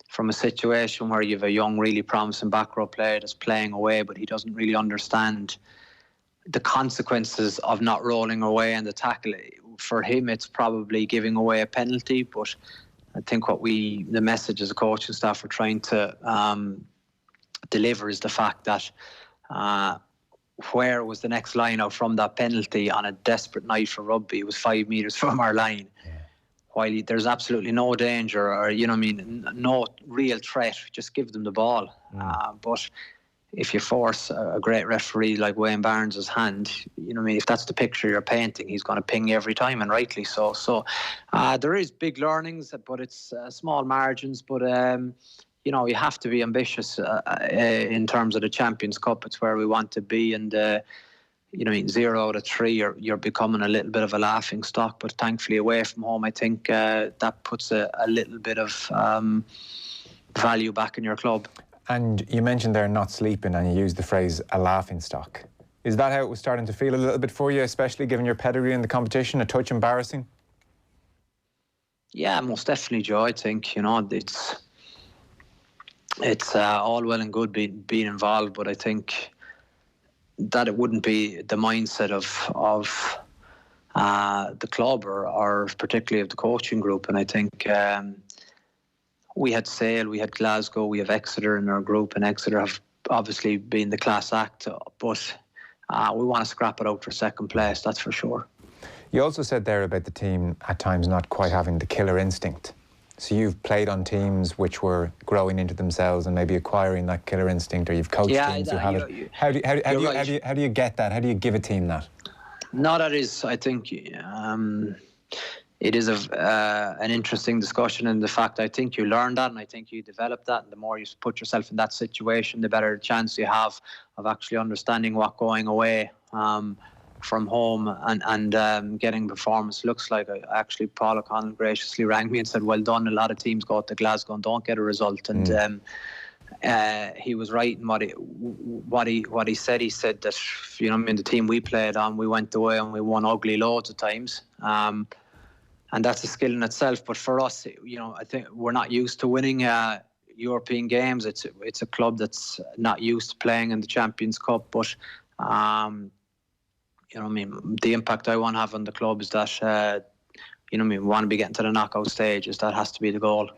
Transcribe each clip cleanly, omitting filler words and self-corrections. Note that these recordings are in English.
from a situation where you have a young, really promising back row player that's playing away, but he doesn't really understand the consequences of not rolling away and the tackle. For him, it's probably giving away a penalty, but I think the message as a coaching staff are trying to deliver is the fact that where was the next line out from that penalty on a desperate night for rugby? It was 5 metres from our line. Yeah. While there's absolutely no danger or, no real threat, just give them the ball. But if you force a great referee like Wayne Barnes' hand, if that's the picture you're painting, he's going to ping you every time, and rightly so. So there is big learnings, but it's small margins. But, you have to be ambitious in terms of the Champions Cup. It's where we want to be. And, 0 out of 3, you're becoming a little bit of a laughing stock. But thankfully, away from home, I think that puts a little bit of value back in your club. And you mentioned there not sleeping, and you used the phrase a laughing stock. Is that how it was starting to feel a little bit for you, especially given your pedigree in the competition? A touch embarrassing? Yeah, most definitely, Joe. I think, it's all well and good being involved, but I think that it wouldn't be the mindset of the club or particularly of the coaching group. And I think we had Sale, we had Glasgow, we have Exeter in our group, and Exeter have obviously been the class act, but we want to scrap it out for second place, that's for sure. You also said there about the team at times not quite having the killer instinct. So you've played on teams which were growing into themselves and maybe acquiring that killer instinct, or you've coached teams who have it. How do you get that? How do you give a team that? No, that is, I think, it is an interesting discussion, and the fact I think you learn that and I think you develop that, and the more you put yourself in that situation, the better chance you have of actually understanding what going away from home and getting performance looks like. Actually, Paul O'Connell graciously rang me and said, well done, a lot of teams go to Glasgow and don't get a result, and he was right in what he said. He said that, the team we played on, we went away and we won ugly loads of times, and that's a skill in itself. But for us, I think we're not used to winning European games. It's a club that's not used to playing in the Champions Cup, but the impact I want to have on the club is that, we want to be getting to the knockout stages. That has to be the goal.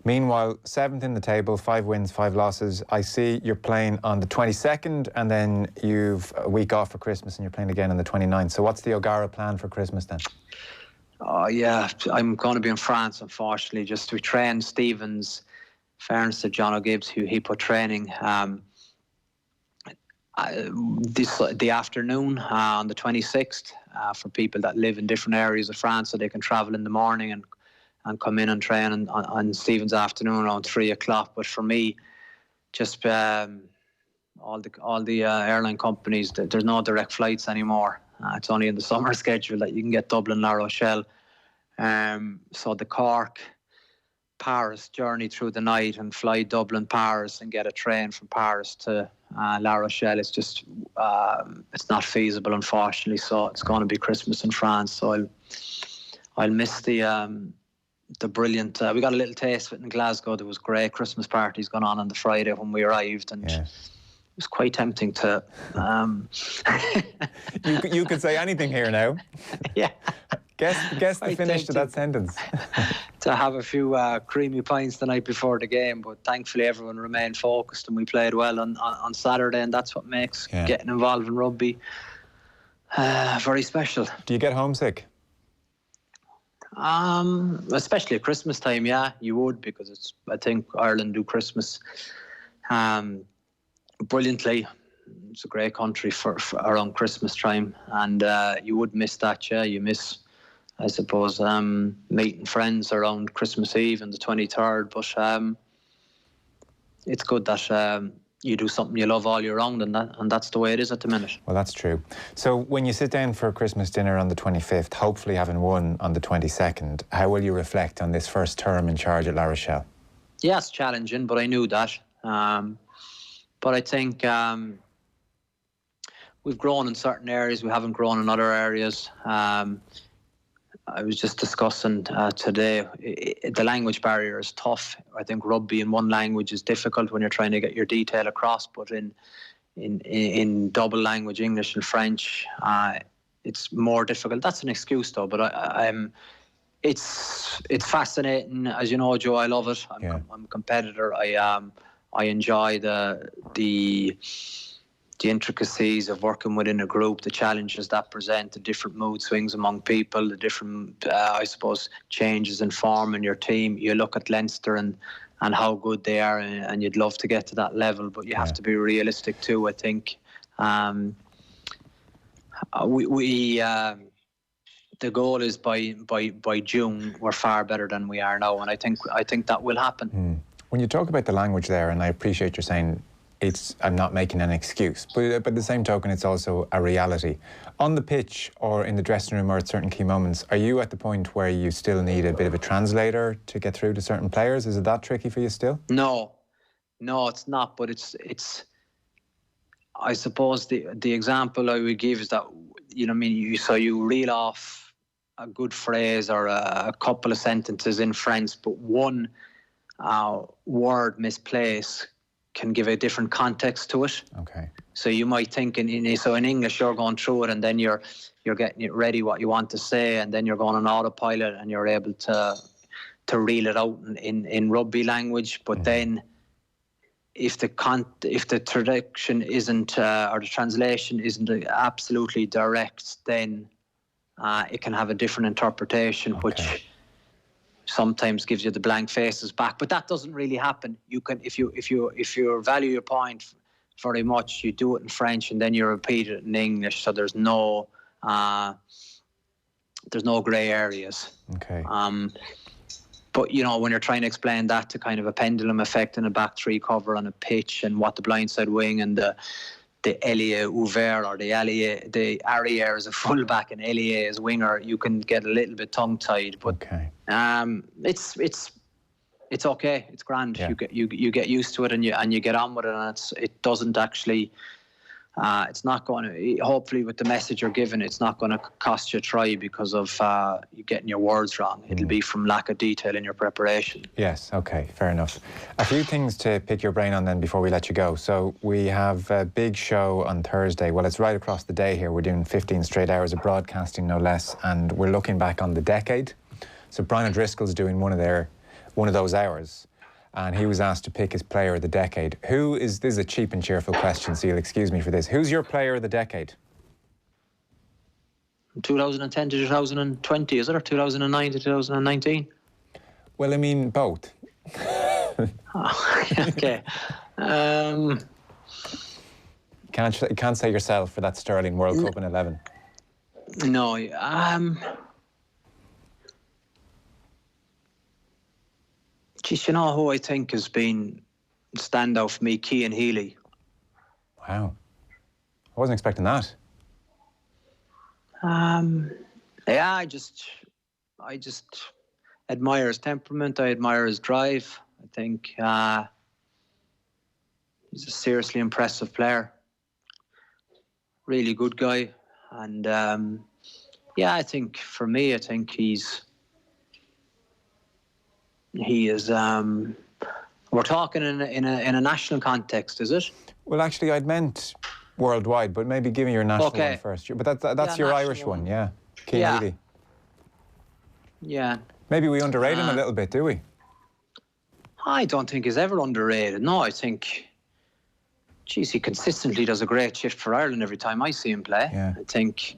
Meanwhile, 7th in the table, 5 wins, 5 losses. I see you're playing on the 22nd, and then you've a week off for Christmas, and you're playing again on the 29th. So what's the O'Gara plan for Christmas then? Oh, yeah, I'm going to be in France, unfortunately, just to train Stevens. Fairness to John O'Gibbs, who he put training. The afternoon on the 26th for people that live in different areas of France, so they can travel in the morning and come in and train on Stephen's afternoon around 3 o'clock. But for me, just all the airline companies, there's no direct flights anymore. It's only in the summer schedule that you can get Dublin, La Rochelle. So the Cork Paris journey through the night and fly Dublin Paris and get a train from Paris to La Rochelle, it's just it's not feasible, unfortunately. So it's going to be Christmas in France. So I'll miss the brilliant. We got a little taste of it in Glasgow. There was great Christmas parties going on the Friday when we arrived, and it was quite tempting to. You could say anything here now. Yeah. Guess the finish to that sentence. To have a few creamy pints the night before the game, but thankfully everyone remained focused and we played well on Saturday, and that's what makes getting involved in rugby very special. Do you get homesick? Especially at Christmas time, yeah, you would, because I think Ireland do Christmas brilliantly. It's a great country for around Christmas time, and you would miss that. Yeah, you miss, I suppose, meeting friends around Christmas Eve and the 23rd. But it's good that you do something you love all year round, and that's the way it is at the minute. Well, that's true. So when you sit down for a Christmas dinner on the 25th, hopefully having won on the 22nd, how will you reflect on this first term in charge at La Rochelle? Yeah, it's challenging, but I knew that. But I think we've grown in certain areas. We haven't grown in other areas. I was just discussing today, the language barrier is tough. I think rugby in one language is difficult when you're trying to get your detail across, but in double language, English and French, it's more difficult. That's an excuse though, but it's fascinating. As you know, Joe, I love it. I'm a competitor. I enjoy the intricacies of working within a group, the challenges that present, the different mood swings among people, the different, I suppose, changes in form in your team. You look at Leinster and how good they are, and you'd love to get to that level, but you have to be realistic too, I think. The goal is by June we're far better than we are now, and I think that will happen. When you talk about the language there, and I appreciate you're saying I'm not making an excuse, but by the same token, it's also a reality. On the pitch or in the dressing room or at certain key moments, are you at the point where you still need a bit of a translator to get through to certain players? Is it that tricky for you still? No, it's not, but it's I suppose the example I would give is that, you know, I mean, you reel off a good phrase or a couple of sentences in French, but one word misplaced can give a different context to it. Okay. So you might think in English you're going through it and then you're getting it ready what you want to say, and then you're going on autopilot and you're able to reel it out in rugby language. But then if the traduction isn't or the translation isn't absolutely direct, then it can have a different interpretation, which sometimes gives you the blank faces back. But that doesn't really happen. You can, if you value your point very much, you do it in French and then you repeat it in English. So there's no grey areas. Okay. But you know, when you're trying to explain that to kind of a pendulum effect in a back three cover on a pitch, and what the blindside wing and the ailier ouvert or the arrière as a fullback and ailier as winger, you can get a little bit tongue-tied. But it's okay. It's grand. Yeah. You get used to it and you get on with it, and it doesn't actually. It's not going to. Hopefully, with the message you're giving, it's not going to cost you a try because of you getting your words wrong. It'll be from lack of detail in your preparation. Yes. Okay. Fair enough. A few things to pick your brain on then before we let you go. So we have a big show on Thursday. Well, it's right across the day here. We're doing 15 straight hours of broadcasting, no less, and we're looking back on the decade. So Brian O'Driscoll's doing one of those hours, and he was asked to pick his player of the decade. This is a cheap and cheerful question, so you'll excuse me for this. Who's your player of the decade? 2010 to 2020, is it? Or 2009 to 2019? Well, I mean, both. Okay. Can't say yourself for that Sterling World Cup in 11. No, geez, you know who I think has been standout for me? Cian Healy. Wow. I wasn't expecting that. Yeah, I just admire his temperament. I admire his drive. I think he's a seriously impressive player. Really good guy. And I think for me, he is. We're talking in a national context, is it? Well, actually, I'd meant worldwide, but maybe give me your national one first. But that's your Irish one, yeah. Cian Healy. Yeah. Maybe we underrate him a little bit, do we? I don't think he's ever underrated. No, I think, he consistently does a great shift for Ireland every time I see him play. Yeah. I think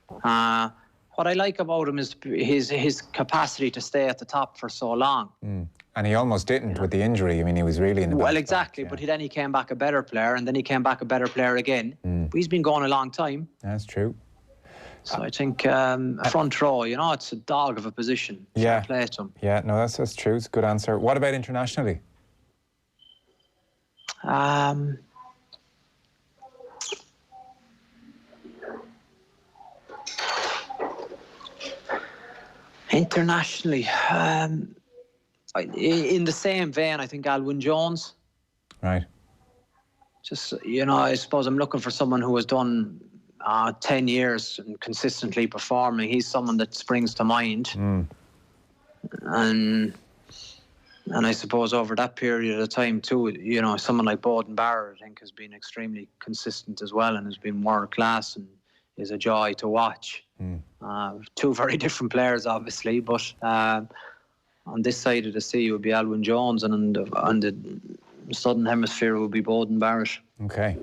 what I like about him is his capacity to stay at the top for so long. And he almost didn't with the injury. I mean, he was really in the Well, exactly. But then he came back a better player, and then he came back a better player again. But he's been going a long time. That's true. So I think front row, it's a dog of a position. Yeah. Play to him. Yeah, no, that's true. It's a good answer. What about internationally? Internationally, in the same vein, I think Alwyn Jones. Right. Just, I suppose I'm looking for someone who has done 10 years and consistently performing, he's someone that springs to mind. And I suppose over that period of time too, you know, someone like Bowden Barrett, I think, has been extremely consistent as well and has been world class and is a joy to watch. Two very different players, obviously, but on this side of the sea would be Alwyn Jones, and on the southern hemisphere would be Bowden Barrett. Okay.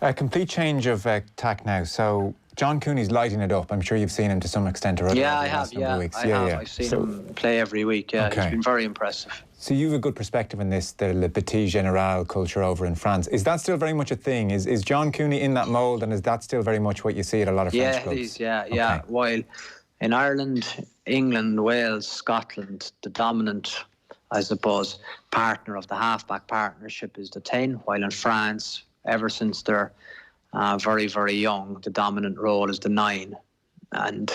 A complete change of tack now. So John Cooney's lighting it up. I'm sure you've seen him to some extent already. Yeah, I have. Yeah, I have. I've seen him play every week. Yeah, okay. He's been very impressive. So you have a good perspective on this, the Le Petit General culture over in France. Is that still very much a thing? Is John Cooney in that mould, and is that still very much what you see at a lot of French clubs? Yeah, it is. Yeah, okay. Yeah. While in Ireland, England, Wales, Scotland, the dominant, I suppose, partner of the halfback partnership is the 10, while in France, ever since they're very, very young, the dominant role is the 9. And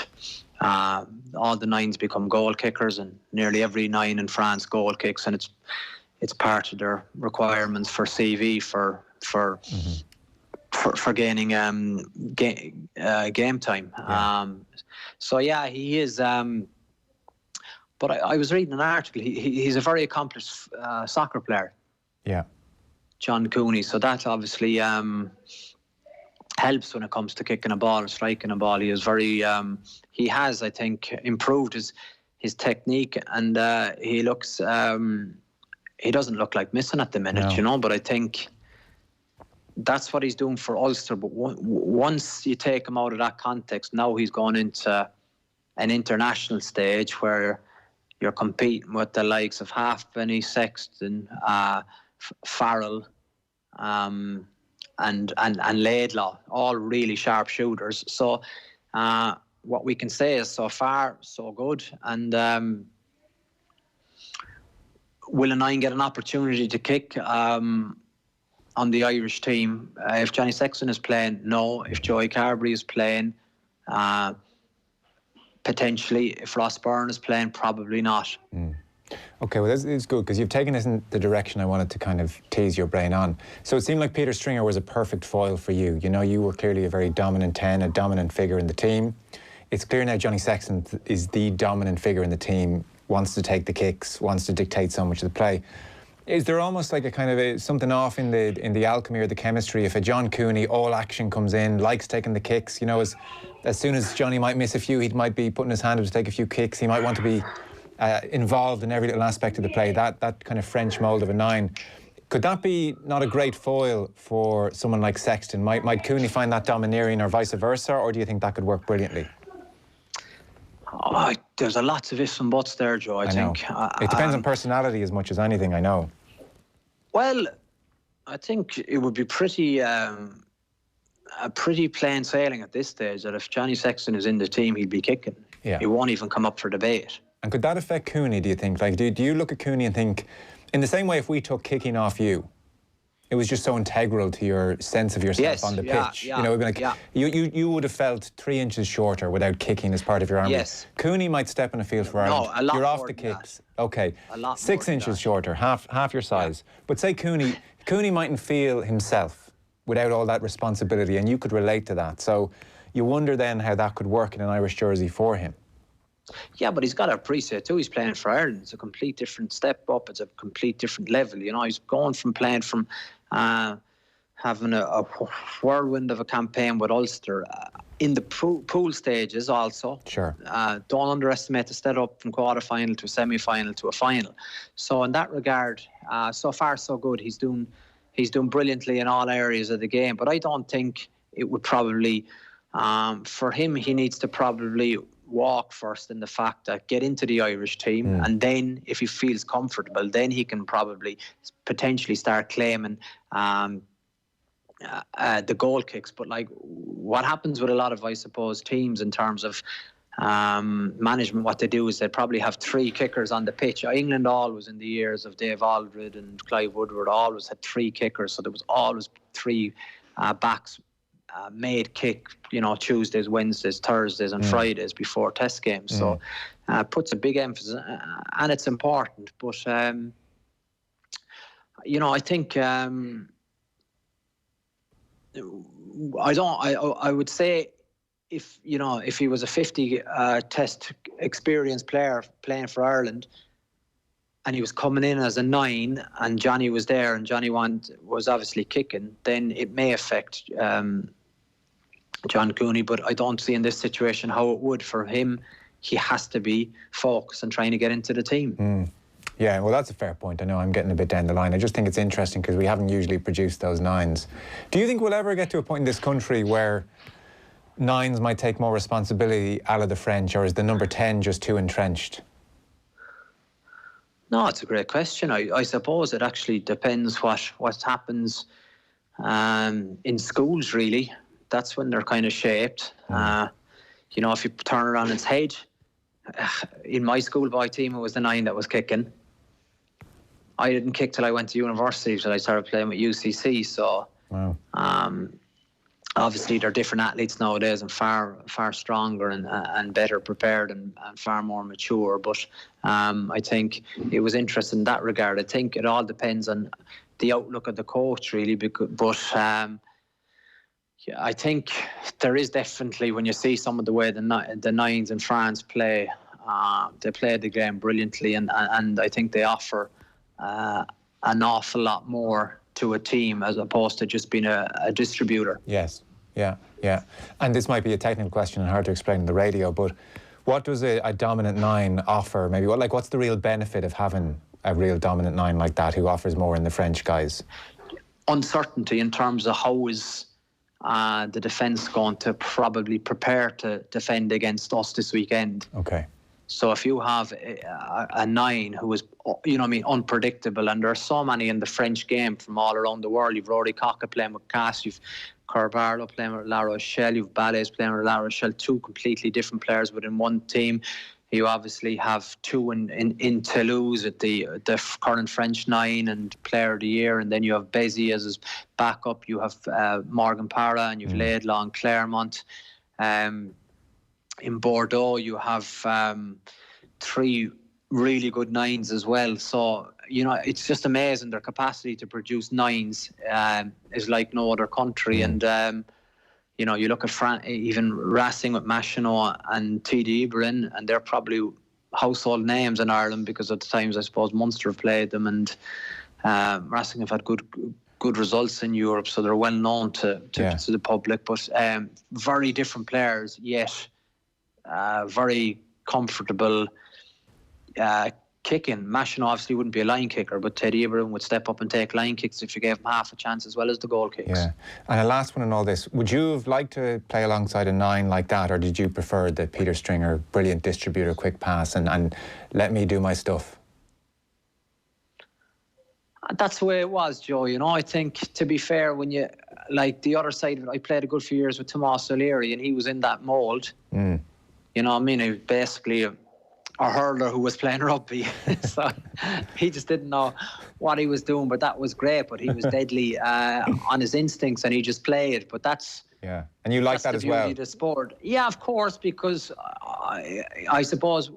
all the 9s become goal kickers, and nearly every 9 in France goal kicks, and it's part of their requirements for CV for gaining game time. Yeah. So yeah, he is. But I was reading an article. He's a very accomplished soccer player. Yeah. John Cooney. So that obviously helps when it comes to kicking a ball or striking a ball. He is very. He has, I think, improved his technique, and he looks. He doesn't look like missing at the minute, you know. But I think that's what he's doing for Ulster. But once you take him out of that context, now he's gone into an international stage where you're competing with the likes of Halfpenny, Sexton, Farrell, and Laidlaw, all really sharp shooters. So what we can say is so far so good. And will a 9 get an opportunity to kick on the Irish team? If Johnny Sexton is playing, no. If Joey Carberry is playing, potentially. If Ross Byrne is playing, probably not. Okay, well, it's good, because you've taken this in the direction I wanted to kind of tease your brain on. So it seemed like Peter Stringer was a perfect foil for you. You know, you were clearly a very dominant 10, a dominant figure in the team. It's clear now Johnny Sexton is the dominant figure in the team, wants to take the kicks, wants to dictate so much of the play. Is there almost like a kind of something off in the alchemy or the chemistry if a John Cooney all action comes in, likes taking the kicks? You know, as soon as Johnny might miss a few, he might be putting his hand up to take a few kicks. He might want to be involved in every little aspect of the play. That kind of French mould of a 9. Could that be not a great foil for someone like Sexton? Might Cooney find that domineering or vice versa, or do you think that could work brilliantly? Oh, there's a lot of ifs and buts there, Joe, I think. It depends on personality as much as anything, I know. Well, I think it would be pretty plain sailing at this stage that if Johnny Sexton is in the team, he'd be kicking. Yeah. He won't even come up for debate. And could that affect Cooney, do you think? Like, do you look at Cooney and think, in the same way if we took kicking off you, it was just so integral to your sense of yourself on the pitch. You know, like you would have felt 3 inches shorter without kicking as part of your arm. Yes. Cooney might step in a field for Ireland. No, a lot You're off more the than kicks. That. Okay. A lot 6 inches shorter, half your size. Yeah. But say Cooney mightn't feel himself without all that responsibility, and you could relate to that. So you wonder then how that could work in an Irish jersey for him. Yeah, but he's got to appreciate too. He's playing for Ireland. It's a complete different step up. It's a complete different level. You know, he's going from playing from having a whirlwind of a campaign with Ulster in the pool stages also. Sure. Don't underestimate the step up from quarter-final to a semi-final to a final. So in that regard, so far so good. He's doing brilliantly in all areas of the game. But I don't think it would probably, for him, he needs to probably walk first in the fact that get into the Irish team, and then if he feels comfortable, then he can probably potentially start claiming the goal kicks. But like what happens with a lot of, I suppose, teams in terms of management, what they do is they probably have 3 kickers on the pitch. England always, in the years of Dave Aldred and Clive Woodward, always had 3 kickers, so there was always 3 backs made kick, you know, Tuesdays, Wednesdays, Thursdays and Fridays before test games. So puts a big emphasis, and it's important. But you know, I think I would say if he was a 50 test experienced player playing for Ireland, and he was coming in as a 9, and Johnny was there, and Johnny was obviously kicking, then it may affect John Cooney. But I don't see in this situation how it would. For him, he has to be focused and trying to get into the team. Yeah, well, that's a fair point. I know I'm getting a bit down the line. I just think it's interesting because we haven't usually produced those 9s. Do you think we'll ever get to a point in this country where 9s might take more responsibility out of the French, or is the number 10 just too entrenched? No, it's a great question. I suppose it actually depends what happens in schools, really. That's when they're kind of shaped. If you turn around its head, in my schoolboy team, it was the 9 that was kicking. I didn't kick till I went to university, till I started playing with UCC. So, wow. Obviously, they're different athletes nowadays and far stronger and better prepared and far more mature. But I think it was interesting in that regard. I think it all depends on the outlook of the coach, really. I think there is definitely, when you see some of the way the 9s in France play, they play the game brilliantly, and I think they offer an awful lot more to a team as opposed to just being a distributor. Yes, yeah. And this might be a technical question and hard to explain on the radio, but what does a dominant 9 offer? Maybe what's the real benefit of having a real dominant 9 like that who offers more in the French guys? Uncertainty in terms of how is the defence going to probably prepare to defend against us this weekend. Okay. So if you have a 9 who is, unpredictable, and there are so many in the French game from all around the world. You've Rory Cocker playing with Cass, you've Carbarlo playing with La Rochelle, you've Ballet's playing with La Rochelle, 2 completely different players within one team. You obviously have 2 in Toulouse at the current French 9 and Player of the Year, and then you have Bézi as his backup. You have Morgan Parra, and you've Laidlaw and Claremont. In Bordeaux, you have 3 really good 9s as well. So, it's just amazing. Their capacity to produce 9s is like no other country. And, you look at France, even Racing with Machinot and TD Ibrin, and they're probably household names in Ireland because at the times, I suppose, Munster have played them, and Racing have had good results in Europe, so they're well known to the public. But very different players, yet very comfortable kicking. Machinot obviously wouldn't be a line kicker, but Teddy Ibram would step up and take line kicks if you gave him half a chance, as well as the goal kicks. Yeah. And a last one in all this, would you have liked to play alongside a 9 like that, or did you prefer the Peter Stringer, brilliant distributor, quick pass, and let me do my stuff? That's the way it was, Joe. I think, to be fair, when you, like the other side of it, I played a good few years with Tomas OLeary, and he was in that mould. He was basically a hurler who was playing rugby. So he just didn't know what he was doing, but that was great. But he was deadly on his instincts, and he just played. But that's... Yeah, and you like that as well? That's the beauty of the sport. Yeah, of course, because I suppose...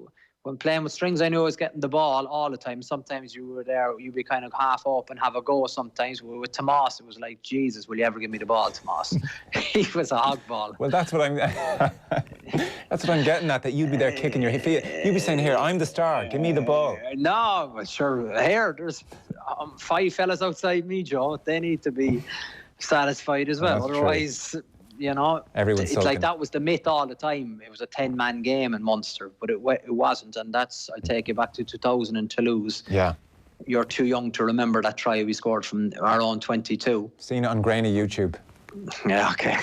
When playing with strings, I knew I was getting the ball all the time. Sometimes you were there, you'd be kind of half up and have a go sometimes. With Tomas, it was like, Jesus, will you ever give me the ball, Tomas? He was a hog ball. Well, that's what I'm getting at, that you'd be there kicking your feet. You'd be saying, here, I'm the star, give me the ball. No, but sure, here, there's 5 fellas outside me, Joe. They need to be satisfied as well. Otherwise... True. Everyone's it's like that was the myth all the time. It was a 10-man game in Munster, but it wasn't. And that's, I take you back to 2000 in Toulouse. Yeah. You're too young to remember that try we scored from our own 22. Seen it on grainy YouTube. Yeah, okay.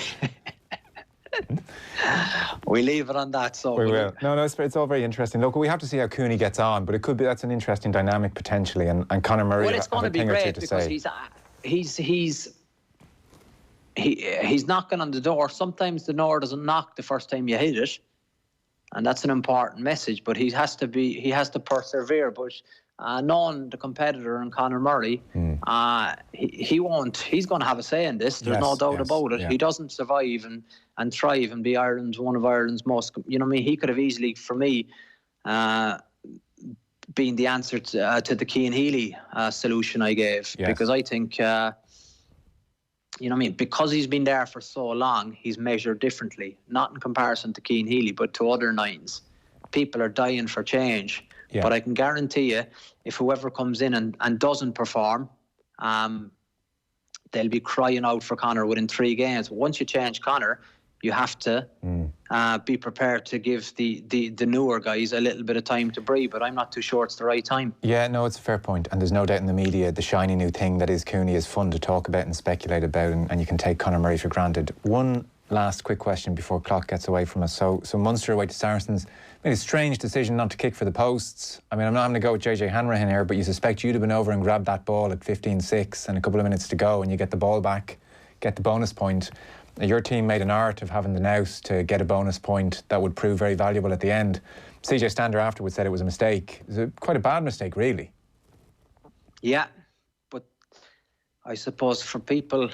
We leave it on that. So we will. No, it's all very interesting. Look, we have to see how Cooney gets on, but it could be that's an interesting dynamic potentially. And Conor Murray, well, it's going to be great because he's knocking on the door. Sometimes the door doesn't knock the first time you hit it, and that's an important message. But he has to persevere. But knowing the competitor in Conor Murray, he won't. He's going to have a say in this. There's no doubt about it. Yeah. He doesn't survive and thrive and be one of Ireland's most. He could have easily, for me, been the answer to the Cian Healy solution I gave, because I think. you know what I mean, because he's been there for so long, he's measured differently, not in comparison to Cian Healy, but to other nines. People are dying for change. Yeah. But I can guarantee you, if whoever comes in and doesn't perform, they'll be crying out for Conor within 3 games. Once you change Conor, you have to be prepared to give the newer guys a little bit of time to breathe, but I'm not too sure it's the right time. Yeah, no, it's a fair point. And there's no doubt in the media, the shiny new thing that is Cooney is fun to talk about and speculate about, and you can take Conor Murray for granted. One last quick question before clock gets away from us. So Munster away to Saracens. Made a strange decision not to kick for the posts. I mean, I'm not having to go with JJ Hanrahan here, but you suspect you'd have been over and grabbed that ball at 15-6 and a couple of minutes to go, and you get the ball back, get the bonus point. Your team made an art of having the nous to get a bonus point that would prove very valuable at the end. CJ Stander afterwards said it was a mistake. It was quite a bad mistake, really. Yeah, but I suppose for people,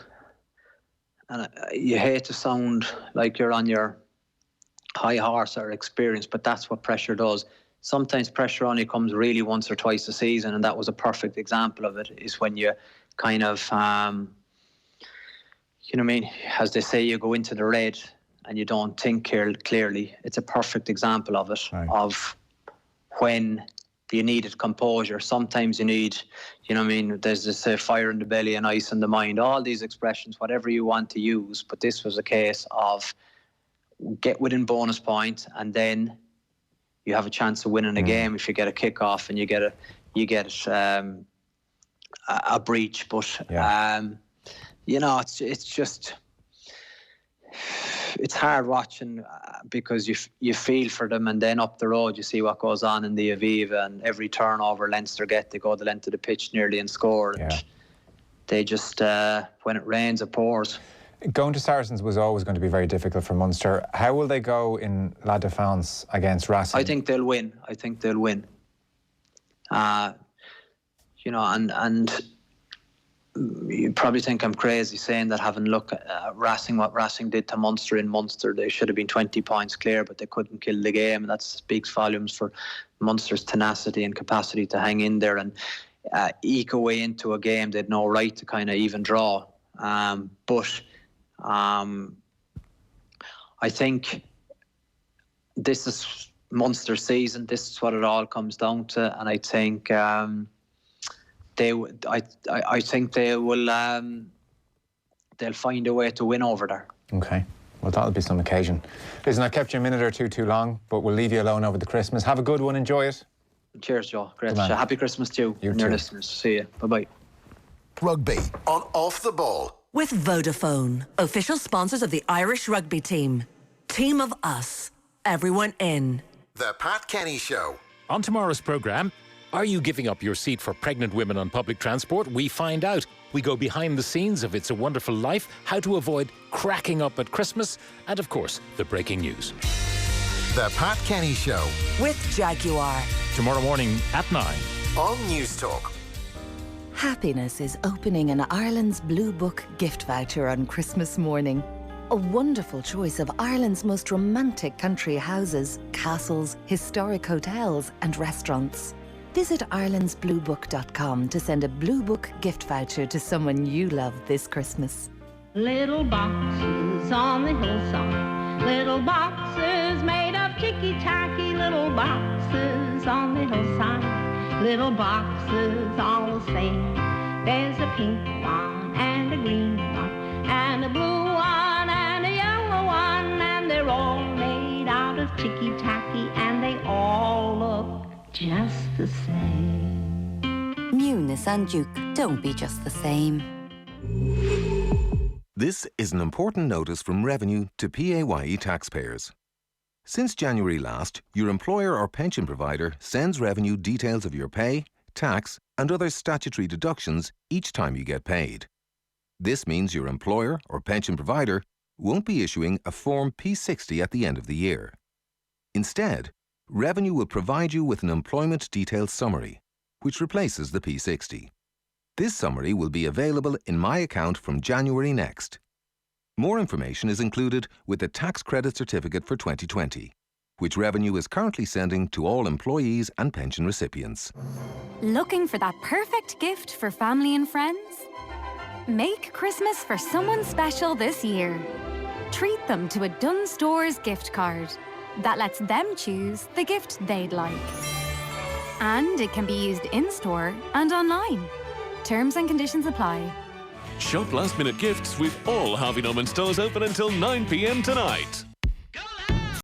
and you hate to sound like you're on your high horse or experience, but that's what pressure does. Sometimes pressure only comes really once or twice a season, and that was a perfect example of it, is when you kind of... you know what I mean? As they say, you go into the red and you don't think clearly. It's a perfect example of it, right. Of when you needed composure. Sometimes you need, you know what I mean? There's this fire in the belly and ice in the mind, all these expressions, whatever you want to use. But this was a case of get within bonus point, and then you have a chance of winning a game if you get a kick-off and you get a breach. But... Yeah. You know, it's just, it's hard watching because you feel for them, and then up the road you see what goes on in the Aviva, and every turnover Leinster get, they go the length of the pitch nearly and score. Yeah. And they just, when it rains, it pours. Going to Saracens was always going to be very difficult for Munster. How will they go in La Défense against Racing? I think they'll win. You know, and you probably think I'm crazy saying that, having looked at Racing, what Racing did to Munster in Munster. They should have been 20 points clear, but they couldn't kill the game, and that speaks volumes for Munster's tenacity and capacity to hang in there and eke away into a game they'd no right to kind of even draw. But I think this is Munster's season. This is what it all comes down to, and I think I think they will. They'll find a way to win over there. Okay, well, that'll be some occasion. Listen, I kept you a minute or two too long, but we'll leave you alone over the Christmas. Have a good one. Enjoy it. Cheers, Joe. Great. Happy Christmas to you and your listeners. See you. Bye bye. Rugby on Off the Ball with Vodafone, official sponsors of the Irish rugby team. Team of us. Everyone in. The Pat Kenny Show. On tomorrow's programme, are you giving up your seat for pregnant women on public transport? We find out. We go behind the scenes of It's a Wonderful Life, how to avoid cracking up at Christmas, and of course, the breaking news. The Pat Kenny Show. With Jaguar. Tomorrow morning at 9. On News Talk. Happiness is opening an Ireland's Blue Book gift voucher on Christmas morning. A wonderful choice of Ireland's most romantic country houses, castles, historic hotels and restaurants. Visit irelandsbluebook.com to send a Blue Book gift voucher to someone you love this Christmas. Little boxes on the hillside, little boxes made of ticky-tacky, little boxes on the hillside, little boxes all the same. There's a pink one and a green one and a blue one and a yellow one, and they're all made out of ticky-tacky, and they all look just the same. Newness and Duke, don't be just the same. This is an important notice from Revenue to PAYE taxpayers. Since January last, your employer or pension provider sends Revenue details of your pay, tax, and other statutory deductions each time you get paid. This means your employer or pension provider won't be issuing a Form P60 at the end of the year. Instead, Revenue will provide you with an employment details summary, which replaces the P60. This summary will be available in My Account from January next. More information is included with the Tax Credit Certificate for 2020, which Revenue is currently sending to all employees and pension recipients. Looking for that perfect gift for family and friends? Make Christmas for someone special this year. Treat them to a Dunnes Stores gift card that lets them choose the gift they'd like. And it can be used in-store and online. Terms and conditions apply. Shop last-minute gifts with all Harvey Norman stores open until 9 p.m. tonight.